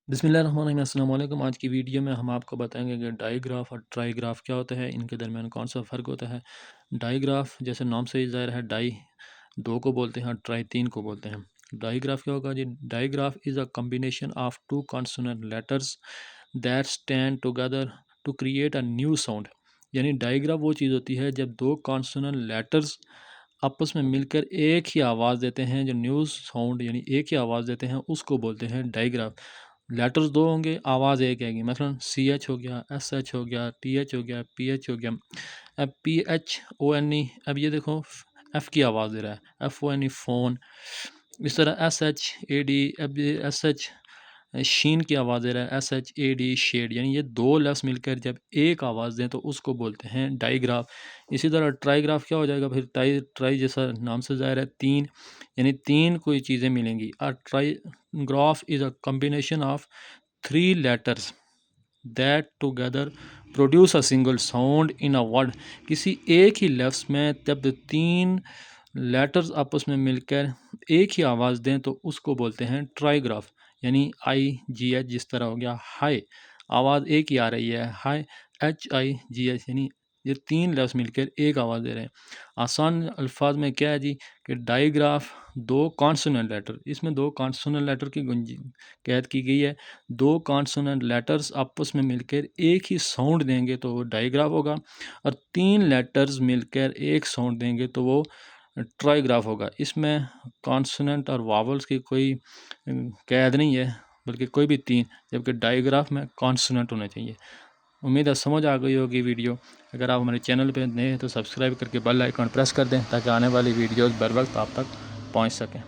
बिस्मिल्लाहिर्रहमानिर्रहीम, अस्सलाम वालेकुम। आज की वीडियो में हम आपको बताएंगे कि डाईग्राफ और ट्राईग्राफ क्या होता है, इनके दरमियान कौन सा फ़र्क होता है। डाईग्राफ जैसे नाम से ही ज़ाहिर है, डाई दो को बोलते हैं, ट्राई तीन को बोलते हैं। डाईग्राफ क्या होगा जी? Digraph is a combination of two consonant letters that stand together to create a new sound. यानी डाईग्राफ वो चीज़ होती है जब दो कॉन्सोनेंट लेटर्स आपस में मिलकर एक ही आवाज़ देते हैं, जो न्यू साउंड यानी एक ही आवाज़ देते हैं, उसको बोलते हैं डाईग्राफ। लेटर्स दो होंगे, आवाज़ एक आएगी। मसलन सी एच हो गया, एस एच हो गया, टी एच हो गया, पी एच हो गया। अब P H O N E, अब ये देखो एफ़ की आवाज़ दे रहा है, F O N E phone. इस तरह एस एच ए डी, अब ये एस एच शीन की आवाज़ दे रहा है, S H A D shade. यानी ये दो लफ्ज़ मिलकर जब एक आवाज़ दें तो उसको बोलते हैं डाईग्राफ। इसी तरह ट्राईग्राफ क्या हो जाएगा फिर? ट्राई ट्राई जैसा नाम से ज़ाहिर है, तीन, यानी तीन कोई चीज़ें मिलेंगी। Try graph is a combination of three letters that together produce a single sound in a word. किसी एक ही लफ्ज़ में जब तीन लेटर्स आपस में मिलकर एक ही आवाज़ दें तो उसको बोलते हैं ट्राईग्राफ। यानी आई जी एच जिस तरह हो गया हाय, आवाज़ एक ही आ रही है, हाय एच आई जी एच, यानी ये तीन लफ्ज़ मिलकर एक आवाज़ दे रहे हैं। आसान अल्फाज में क्या है जी कि डाईग्राफ दो कॉन्सोनेंट लेटर, इसमें दो कॉन्सोनेंट लेटर की कैद की गई है। दो कॉन्सोनेंट लेटर्स आपस में मिलकर एक ही साउंड देंगे तो वो डाईग्राफ होगा, और तीन लेटर्स मिलकर एक साउंड देंगे तो वो ट्राईग्राफ होगा। इसमें कॉन्सोनेंट और वावल्स की कोई कैद नहीं है, बल्कि कोई भी तीन, जबकि डाईग्राफ में कॉन्सोनेंट होने चाहिए। उम्मीद है समझ आ गई होगी वीडियो। अगर आप हमारे चैनल पर नए हैं तो सब्सक्राइब करके बेल आइकन प्रेस कर दें ताकि आने वाली वीडियोज़ बर वक्त आप तक पहुँच सकें।